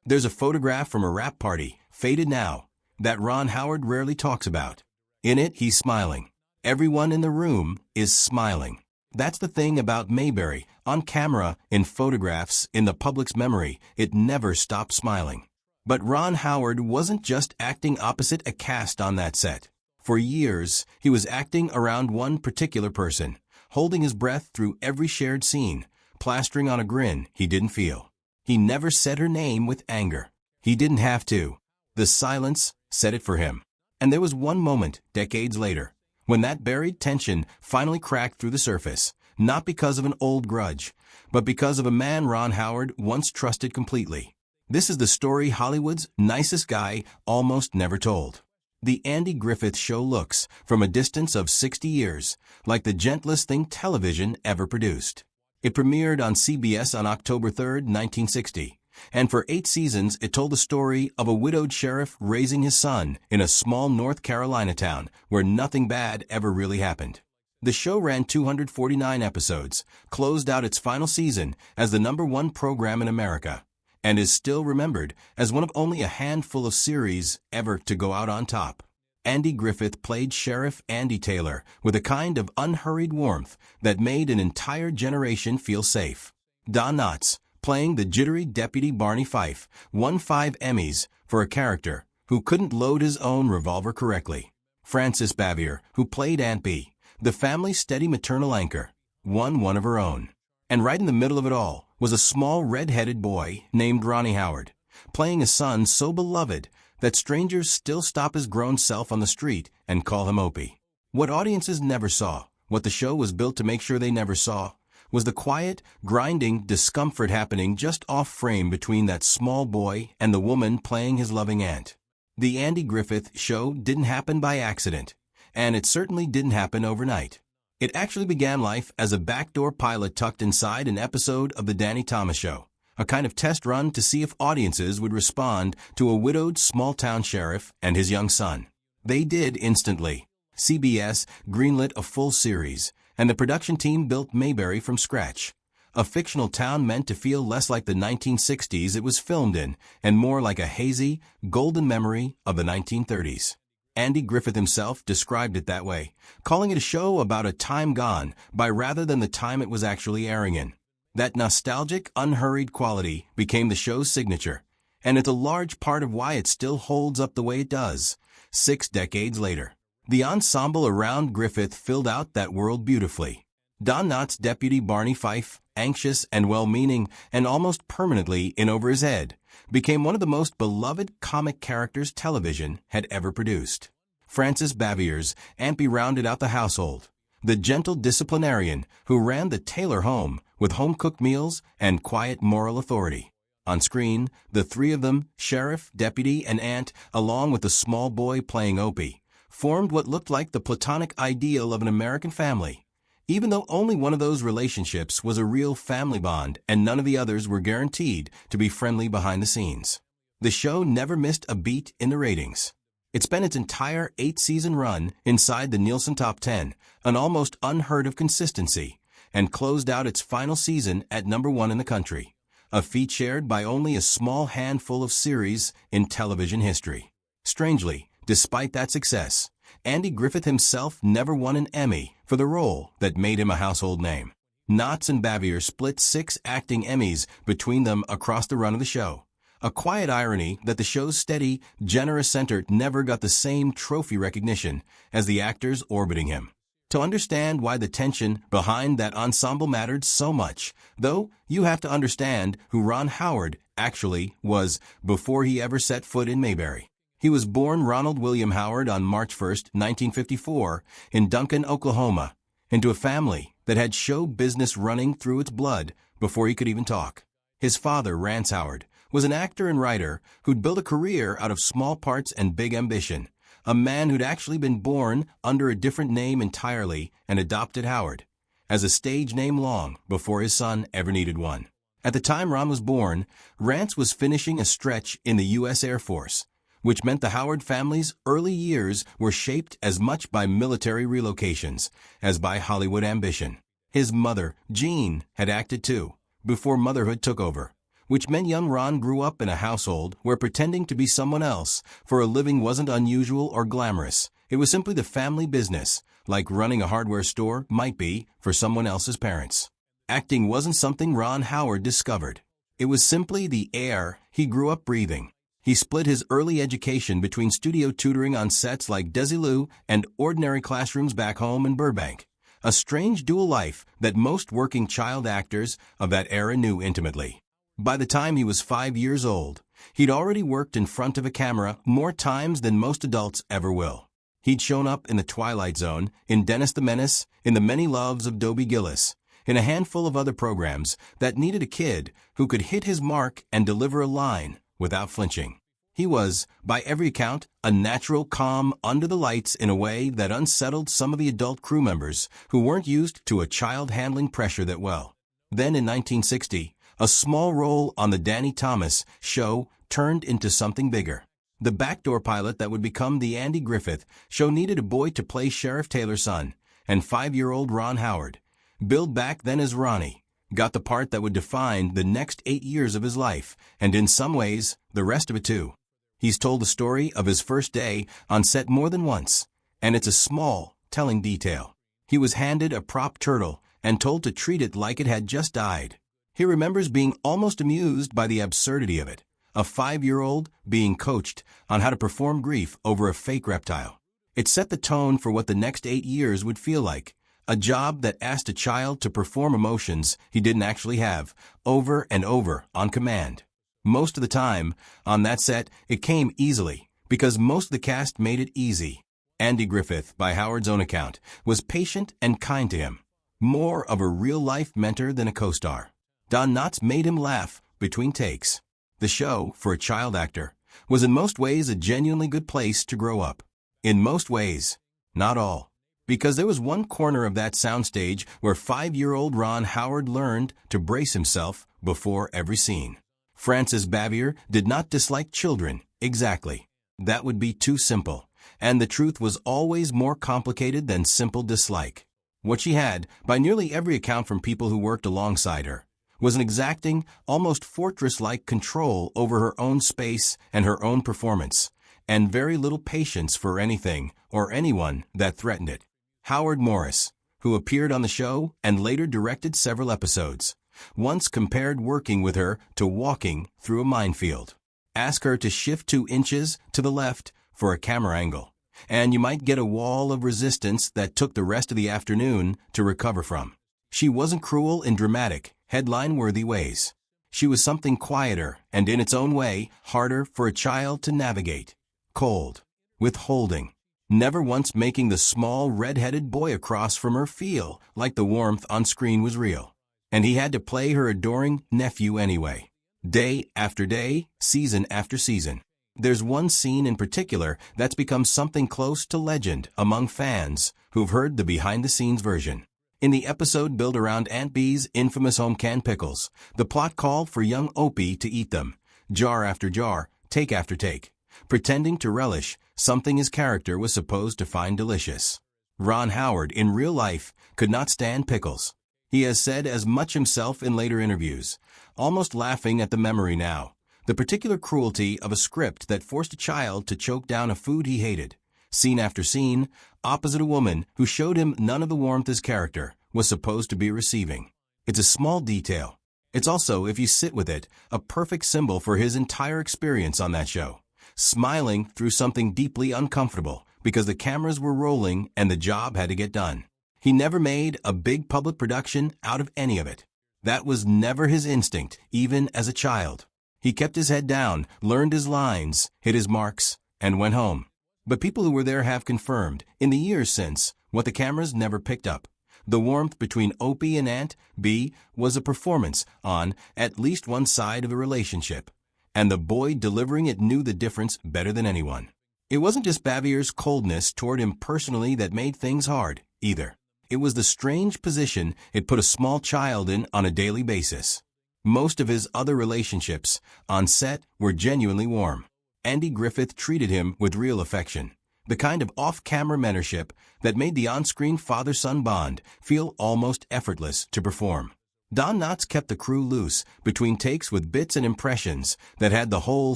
There's a photograph from a rap party, faded now, that Ron Howard rarely talks about. In it, he's smiling. Everyone in the room is smiling. That's the thing about Mayberry. On camera, in photographs, in the public's memory, it never stopped smiling. But Ron Howard wasn't just acting opposite a cast on that set. For years, he was acting around one particular person, holding his breath through every shared scene, plastering on a grin he didn't feel. He never said her name with anger. He didn't have to. The silence said it for him. And there was one moment, decades later, when that buried tension finally cracked through the surface, not because of an old grudge, but because of a man Ron Howard once trusted completely. This is the story Hollywood's nicest guy almost never told. The Andy Griffith Show looks, from a distance of 60 years, like the gentlest thing television ever produced. It premiered on CBS on October 3, 1960, and for 8 seasons it told the story of a widowed sheriff raising his son in a small North Carolina town where nothing bad ever really happened. The show ran 249 episodes, closed out its final season as the #1 program in America, and is still remembered as one of only a handful of series ever to go out on top. Andy Griffith played Sheriff Andy Taylor with a kind of unhurried warmth that made an entire generation feel safe. Don Knotts, playing the jittery Deputy Barney Fife, won 5 Emmys for a character who couldn't load his own revolver correctly. Frances Bavier, who played Aunt Bee, the family's steady maternal anchor, won one of her own. And right in the middle of it all was a small red-headed boy named Ronnie Howard, playing a son so beloved that strangers still stop his grown self on the street and call him Opie. What audiences never saw, what the show was built to make sure they never saw, was the quiet, grinding discomfort happening just off-frame between that small boy and the woman playing his loving aunt. The Andy Griffith Show didn't happen by accident, and it certainly didn't happen overnight. It actually began life as a backdoor pilot tucked inside an episode of The Danny Thomas Show, a kind of test run to see if audiences would respond to a widowed small-town sheriff and his young son. They did instantly. CBS greenlit a full series, and the production team built Mayberry from scratch. A fictional town meant to feel less like the 1960s it was filmed in, and more like a hazy, golden memory of the 1930s. Andy Griffith himself described it that way, calling it a show about a time gone by rather than the time it was actually airing in. That nostalgic, unhurried quality became the show's signature, and it's a large part of why it still holds up the way it does, 6 decades later. The ensemble around Griffith filled out that world beautifully. Don Knotts' Deputy Barney Fife, anxious and well-meaning and almost permanently in over his head, became one of the most beloved comic characters television had ever produced. Frances Bavier's Aunt Bee rounded out the household, the gentle disciplinarian who ran the Taylor home with home-cooked meals and quiet moral authority. On screen, the 3 of them, sheriff, deputy, and aunt, along with the small boy playing Opie, formed what looked like the platonic ideal of an American family, even though only one of those relationships was a real family bond and none of the others were guaranteed to be friendly behind the scenes. The show never missed a beat in the ratings. It spent its entire 8-season run inside the Nielsen Top 10, an almost unheard of consistency, and closed out its final season at #1 in the country, a feat shared by only a small handful of series in television history. Strangely, despite that success, Andy Griffith himself never won an Emmy for the role that made him a household name. Knotts and Bavier split 6 acting Emmys between them across the run of the show, a quiet irony that the show's steady, generous center never got the same trophy recognition as the actors orbiting him. To understand why the tension behind that ensemble mattered so much, though, you have to understand who Ron Howard actually was before he ever set foot in Mayberry. He was born Ronald William Howard on March 1, 1954, in Duncan, Oklahoma, into a family that had show business running through its blood before he could even talk. His father, Rance Howard, was an actor and writer who'd built a career out of small parts and big ambition, a man who'd actually been born under a different name entirely and adopted Howard as a stage name long before his son ever needed one. At the time Ron was born, Rance was finishing a stretch in the U.S. Air Force, which meant the Howard family's early years were shaped as much by military relocations as by Hollywood ambition. His mother, Jean, had acted too, before motherhood took over, which meant young Ron grew up in a household where pretending to be someone else for a living wasn't unusual or glamorous. It was simply the family business, like running a hardware store might be for someone else's parents. Acting wasn't something Ron Howard discovered. It was simply the air he grew up breathing. He split his early education between studio tutoring on sets like Desilu and ordinary classrooms back home in Burbank. A strange dual life that most working child actors of that era knew intimately. By the time he was 5 years old, he'd already worked in front of a camera more times than most adults ever will. He'd shown up in The Twilight Zone, in Dennis the Menace, in The Many Loves of Dobie Gillis, in a handful of other programs that needed a kid who could hit his mark and deliver a line without flinching. He was, by every account, a natural calm under the lights in a way that unsettled some of the adult crew members who weren't used to a child handling pressure that well. Then in 1960, a small role on the Danny Thomas show turned into something bigger. The backdoor pilot that would become the Andy Griffith show needed a boy to play Sheriff Taylor's son, and 5-year-old Ron Howard, billed back then as Ronnie, got the part that would define the next 8 years of his life, and in some ways, the rest of it too. He's told the story of his first day on set more than once, and it's a small, telling detail. He was handed a prop turtle and told to treat it like it had just died. He remembers being almost amused by the absurdity of it. A 5-year-old being coached on how to perform grief over a fake reptile. It set the tone for what the next 8 years would feel like. A job that asked a child to perform emotions he didn't actually have, over and over, on command. Most of the time, on that set, it came easily, because most of the cast made it easy. Andy Griffith, by Howard's own account, was patient and kind to him. More of a real-life mentor than a co-star. Don Knotts made him laugh between takes. The show, for a child actor, was in most ways a genuinely good place to grow up. In most ways. Not all. Because there was one corner of that soundstage where 5-year-old Ron Howard learned to brace himself before every scene. Frances Bavier did not dislike children, exactly. That would be too simple, and the truth was always more complicated than simple dislike. What she had, by nearly every account from people who worked alongside her, was an exacting, almost fortress-like control over her own space and her own performance, and very little patience for anything or anyone that threatened it. Howard Morris, who appeared on the show and later directed several episodes, once compared working with her to walking through a minefield. Ask her to shift 2 inches to the left for a camera angle, and you might get a wall of resistance that took the rest of the afternoon to recover from. She wasn't cruel in dramatic, headline-worthy ways. She was something quieter and, in its own way, harder for a child to navigate. Cold. Withholding. Never once making the small, red-headed boy across from her feel like the warmth on screen was real. And he had to play her adoring nephew anyway. Day after day, season after season. There's one scene in particular that's become something close to legend among fans who've heard the behind-the-scenes version. In the episode built around Aunt Bee's infamous home-canned pickles, the plot called for young Opie to eat them, jar after jar, take after take, pretending to relish something his character was supposed to find delicious. Ron Howard, in real life, could not stand pickles. He has said as much himself in later interviews, almost laughing at the memory now, the particular cruelty of a script that forced a child to choke down a food he hated. Scene after scene, opposite a woman who showed him none of the warmth his character was supposed to be receiving. It's a small detail. It's also, if you sit with it, a perfect symbol for his entire experience on that show. Smiling through something deeply uncomfortable because the cameras were rolling and the job had to get done. He never made a big public production out of any of it. That was never his instinct, even as a child. He kept his head down, learned his lines, hit his marks, and went home. But people who were there have confirmed, in the years since, what the cameras never picked up. The warmth between Opie and Aunt B was a performance on at least one side of the relationship, and the boy delivering it knew the difference better than anyone. It wasn't just Bavier's coldness toward him personally that made things hard, either. It was the strange position it put a small child in on a daily basis. Most of his other relationships on set were genuinely warm. Andy Griffith treated him with real affection, the kind of off-camera mentorship that made the on-screen father-son bond feel almost effortless to perform. Don Knotts kept the crew loose between takes with bits and impressions that had the whole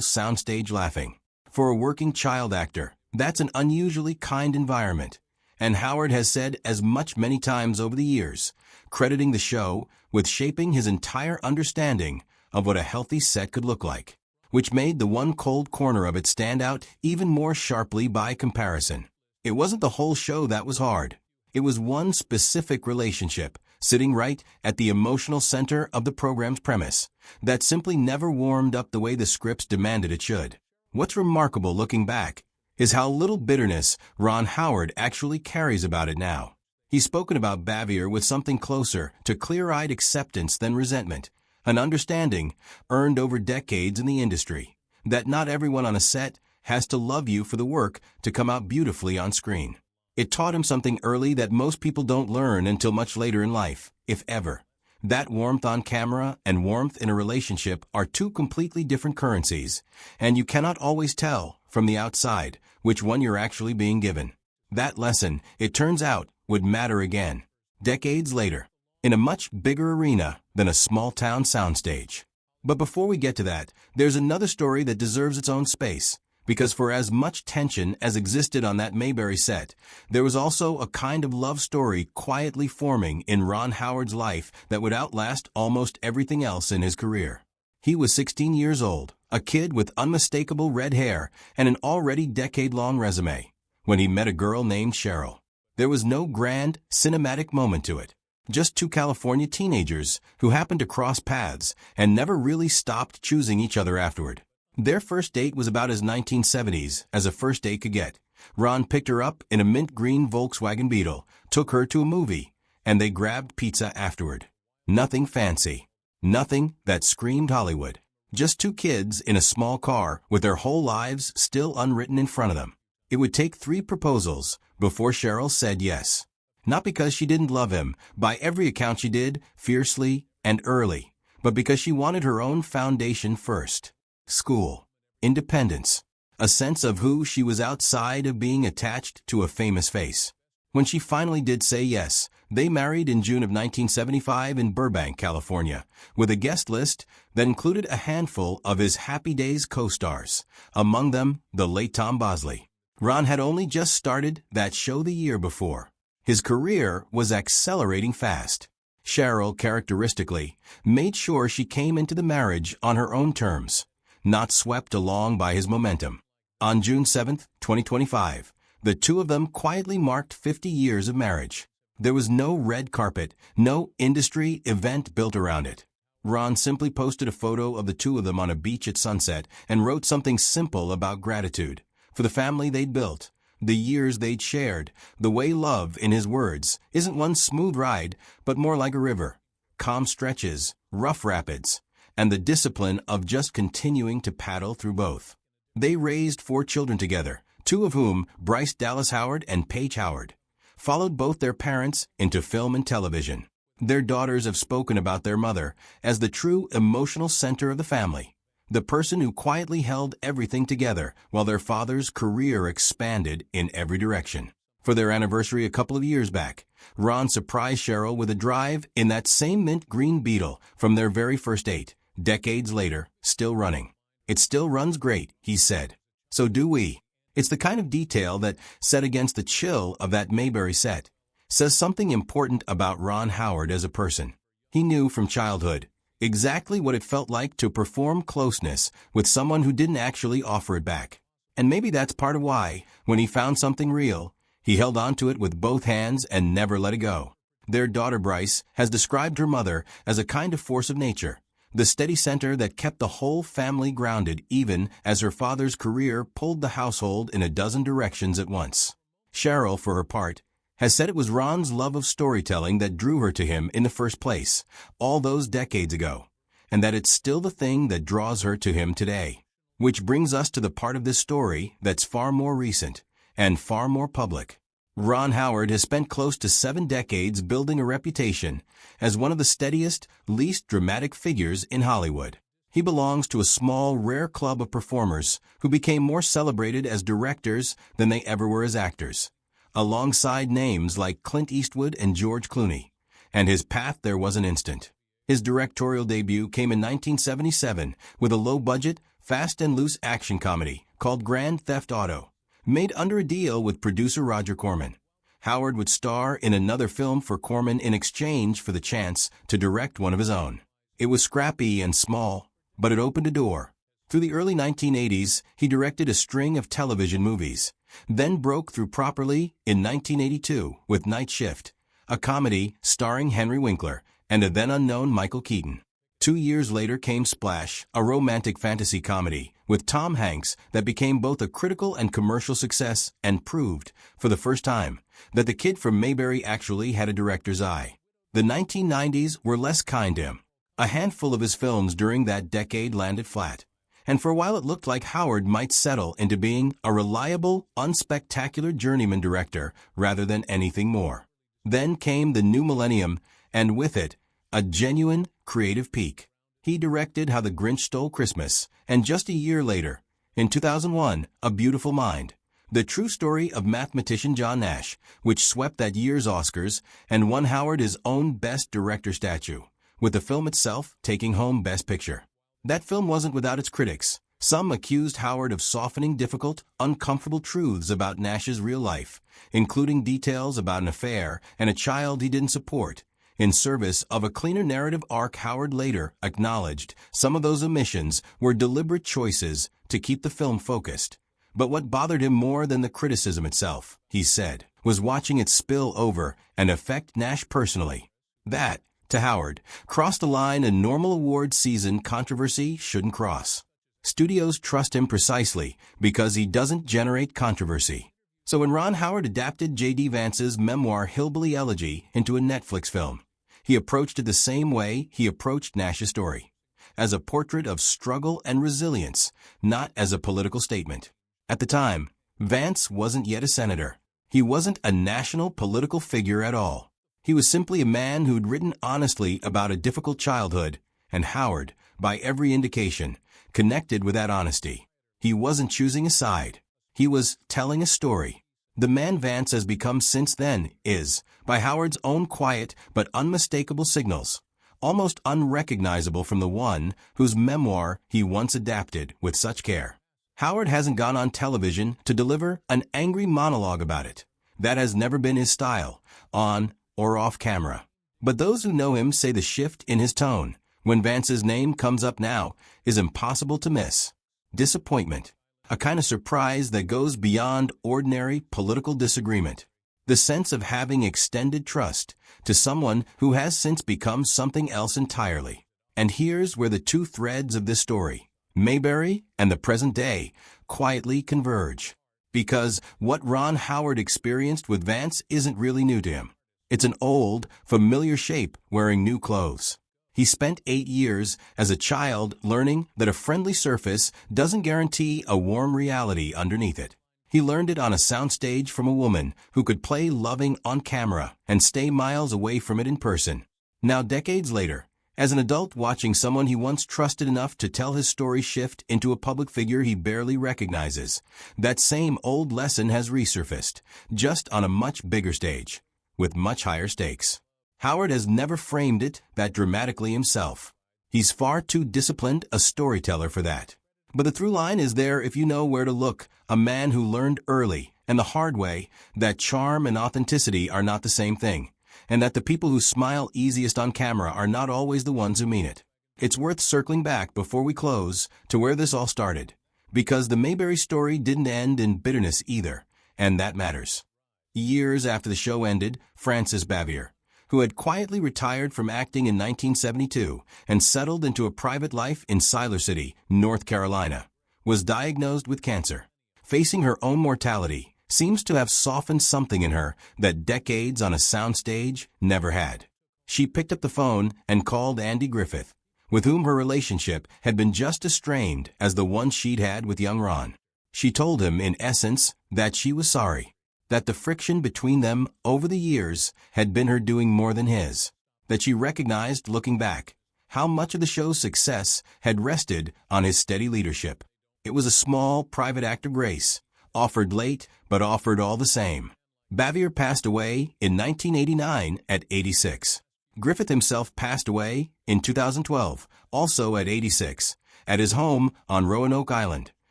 soundstage laughing. For a working child actor, that's an unusually kind environment, and Howard has said as much many times over the years, crediting the show with shaping his entire understanding of what a healthy set could look like, which made the one cold corner of it stand out even more sharply by comparison. It wasn't the whole show that was hard. It was one specific relationship, sitting right at the emotional center of the program's premise, that simply never warmed up the way the scripts demanded it should. What's remarkable looking back is how little bitterness Ron Howard actually carries about it now. He's spoken about Bavier with something closer to clear-eyed acceptance than resentment, an understanding earned over decades in the industry, that not everyone on a set has to love you for the work to come out beautifully on screen. It taught him something early that most people don't learn until much later in life, if ever. That warmth on camera and warmth in a relationship are two completely different currencies, and you cannot always tell, from the outside, which one you're actually being given. That lesson, it turns out, would matter again, decades later, in a much bigger arena than a small-town soundstage. But before we get to that, there's another story that deserves its own space, because for as much tension as existed on that Mayberry set, there was also a kind of love story quietly forming in Ron Howard's life that would outlast almost everything else in his career. He was 16 years old, a kid with unmistakable red hair and an already decade-long resume, when he met a girl named Cheryl. There was no grand, cinematic moment to it. Just two California teenagers who happened to cross paths and never really stopped choosing each other afterward. Their first date was about as 1970s as a first date could get. Ron picked her up in a mint green Volkswagen Beetle, took her to a movie, and they grabbed pizza afterward. Nothing fancy. Nothing that screamed Hollywood. Just two kids in a small car with their whole lives still unwritten in front of them. It would take 3 proposals before Cheryl said yes. Not because she didn't love him, by every account she did, fiercely and early, but because she wanted her own foundation first. School, independence, a sense of who she was outside of being attached to a famous face. When she finally did say yes, they married in June of 1975 in Burbank, California, with a guest list that included a handful of his Happy Days co-stars, among them the late Tom Bosley. Ron had only just started that show the year before. His career was accelerating fast. Cheryl, characteristically, made sure she came into the marriage on her own terms, not swept along by his momentum. On June 7, 2025, the two of them quietly marked 50 years of marriage. There was no red carpet, no industry event built around it. Ron simply posted a photo of the two of them on a beach at sunset and wrote something simple about gratitude for the family they'd built, the years they'd shared, the way love, in his words, isn't one smooth ride, but more like a river, calm stretches, rough rapids, and the discipline of just continuing to paddle through both. They raised 4 children together, 2 of whom, Bryce Dallas Howard and Paige Howard, followed both their parents into film and television. Their daughters have spoken about their mother as the true emotional center of the family, the person who quietly held everything together while their father's career expanded in every direction. For their anniversary a couple of years back, Ron surprised Cheryl with a drive in that same mint green Beetle from their very first date, decades later, still running. "It still runs great," he said. "So do we." It's the kind of detail that, set against the chill of that Mayberry set, says something important about Ron Howard as a person. He knew from childhood exactly what it felt like to perform closeness with someone who didn't actually offer it back. And maybe that's part of why, when he found something real, he held on to it with both hands and never let it go. Their daughter Bryce has described her mother as a kind of force of nature, the steady center that kept the whole family grounded even as her father's career pulled the household in a dozen directions at once. Cheryl, for her part, has said it was Ron's love of storytelling that drew her to him in the first place, all those decades ago, and that it's still the thing that draws her to him today. Which brings us to the part of this story that's far more recent and far more public. Ron Howard has spent close to 7 decades building a reputation as one of the steadiest, least dramatic figures in Hollywood. He belongs to a small, rare club of performers who became more celebrated as directors than they ever were as actors, alongside names like Clint Eastwood and George Clooney, and his path there wasn't instant. His directorial debut came in 1977 with a low-budget, fast and loose action comedy called Grand Theft Auto, made under a deal with producer Roger Corman. Howard would star in another film for Corman in exchange for the chance to direct one of his own. It was scrappy and small, but it opened a door. Through the early 1980s, he directed a string of television movies, then broke through properly in 1982 with Night Shift, a comedy starring Henry Winkler and a then-unknown Michael Keaton. 2 years later came Splash, a romantic fantasy comedy with Tom Hanks that became both a critical and commercial success and proved, for the first time, that the kid from Mayberry actually had a director's eye. The 1990s were less kind to him. A handful of his films during that decade landed flat, and for a while it looked like Howard might settle into being a reliable, unspectacular journeyman director rather than anything more. Then came the new millennium, and with it, a genuine, creative peak. He directed How the Grinch Stole Christmas, and just a year later, in 2001, A Beautiful Mind, the true story of mathematician John Nash, which swept that year's Oscars and won Howard his own Best Director statue, with the film itself taking home Best Picture. That film wasn't without its critics. Some accused Howard of softening difficult, uncomfortable truths about Nash's real life, including details about an affair and a child he didn't support. In service of a cleaner narrative arc, Howard later acknowledged some of those omissions were deliberate choices to keep the film focused. But what bothered him more than the criticism itself, he said, was watching it spill over and affect Nash personally. That, to Howard, crossed a line a normal award season controversy shouldn't cross. Studios trust him precisely because he doesn't generate controversy. So when Ron Howard adapted J.D. Vance's memoir Hillbilly Elegy into a Netflix film, he approached it the same way he approached Nash's story, as a portrait of struggle and resilience, not as a political statement. At the time, Vance wasn't yet a senator. He wasn't a national political figure at all. He was simply a man who'd written honestly about a difficult childhood, and Howard, by every indication, connected with that honesty. He wasn't choosing a side. He was telling a story. The man Vance has become since then is, by Howard's own quiet but unmistakable signals, almost unrecognizable from the one whose memoir he once adapted with such care. Howard hasn't gone on television to deliver an angry monologue about it. That has never been his style, on or off camera. But those who know him say the shift in his tone, when Vance's name comes up now, is impossible to miss. Disappointment. A kind of surprise that goes beyond ordinary political disagreement. The sense of having extended trust to someone who has since become something else entirely. And here's where the two threads of this story, Mayberry and the present day, quietly converge. Because what Ron Howard experienced with Vance isn't really new to him. It's an old, familiar shape wearing new clothes. He spent 8 years as a child learning that a friendly surface doesn't guarantee a warm reality underneath it. He learned it on a soundstage from a woman who could play loving on camera and stay miles away from it in person. Now, decades later, as an adult watching someone he once trusted enough to tell his story shift into a public figure he barely recognizes, that same old lesson has resurfaced, just on a much bigger stage, with much higher stakes. Howard has never framed it that dramatically himself. He's far too disciplined a storyteller for that. But the through line is there if you know where to look, a man who learned early, and the hard way, that charm and authenticity are not the same thing, and that the people who smile easiest on camera are not always the ones who mean it. It's worth circling back before we close to where this all started, because the Mayberry story didn't end in bitterness either, and that matters. Years after the show ended, Frances Bavier, who had quietly retired from acting in 1972 and settled into a private life in Siler City, North Carolina, was diagnosed with cancer. Facing her own mortality seems to have softened something in her that decades on a soundstage never had. She picked up the phone and called Andy Griffith, with whom her relationship had been just as strained as the one she'd had with young Ron. She told him, in essence, that she was sorry, that the friction between them over the years had been her doing more than his, that she recognized, looking back, how much of the show's success had rested on his steady leadership. It was a small, private act of grace, offered late, but offered all the same. Bavier passed away in 1989 at 86. Griffith himself passed away in 2012, also at 86, at his home on Roanoke Island,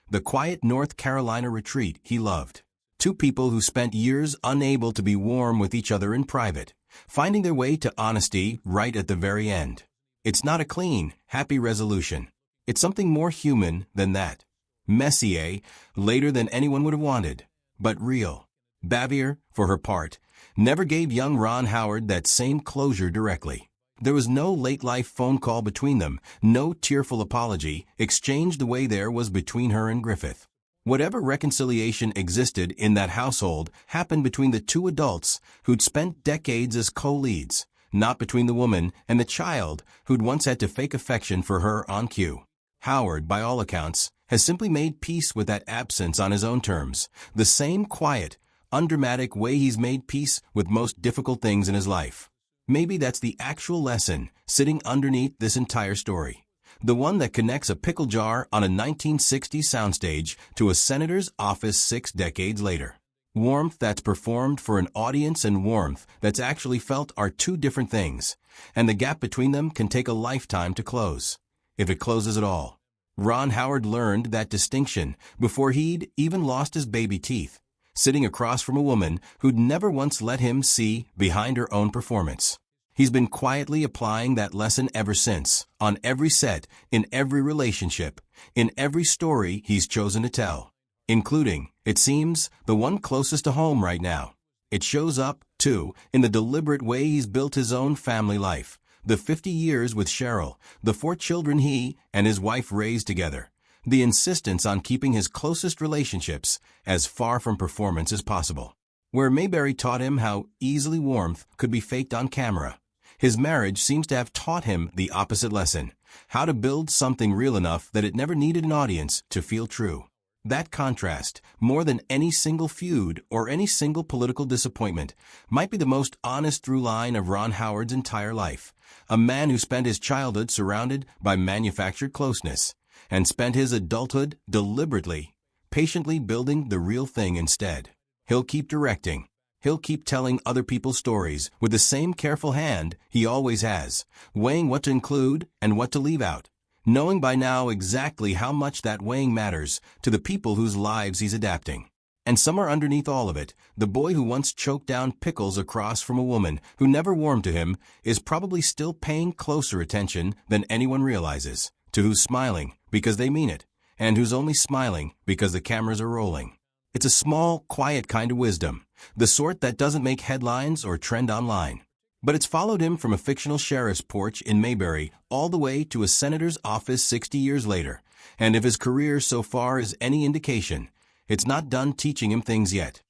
the quiet North Carolina retreat he loved. Two people who spent years unable to be warm with each other in private, finding their way to honesty right at the very end. It's not a clean, happy resolution. It's something more human than that. Messier, later than anyone would have wanted, but real. Bavier, for her part, never gave young Ron Howard that same closure directly. There was no late-life phone call between them, no tearful apology exchanged the way there was between her and Griffith. Whatever reconciliation existed in that household happened between the two adults who'd spent decades as co-leads, not between the woman and the child who'd once had to fake affection for her on cue. Howard, by all accounts, has simply made peace with that absence on his own terms, the same quiet, undramatic way he's made peace with most difficult things in his life. Maybe that's the actual lesson sitting underneath this entire story. The one that connects a pickle jar on a 1960s soundstage to a senator's office 6 decades later. Warmth that's performed for an audience and warmth that's actually felt are two different things, and the gap between them can take a lifetime to close, if it closes at all. Ron Howard learned that distinction before he'd even lost his baby teeth, sitting across from a woman who'd never once let him see behind her own performance. He's been quietly applying that lesson ever since, on every set, in every relationship, in every story he's chosen to tell, including, it seems, the one closest to home right now. It shows up, too, in the deliberate way he's built his own family life, the 50 years with Cheryl, the 4 children he and his wife raised together, the insistence on keeping his closest relationships as far from performance as possible. Where Mayberry taught him how easily warmth could be faked on camera, his marriage seems to have taught him the opposite lesson, how to build something real enough that it never needed an audience to feel true. That contrast, more than any single feud or any single political disappointment, might be the most honest through line of Ron Howard's entire life, a man who spent his childhood surrounded by manufactured closeness, and spent his adulthood deliberately, patiently building the real thing instead. He'll keep directing. He'll keep telling other people's stories with the same careful hand he always has, weighing what to include and what to leave out, knowing by now exactly how much that weighing matters to the people whose lives he's adapting. And somewhere underneath all of it, the boy who once choked down pickles across from a woman who never warmed to him is probably still paying closer attention than anyone realizes, to who's smiling because they mean it, and who's only smiling because the cameras are rolling. It's a small, quiet kind of wisdom, the sort that doesn't make headlines or trend online. But it's followed him from a fictional sheriff's porch in Mayberry all the way to a senator's office 60 years later, and if his career so far is any indication, it's not done teaching him things yet.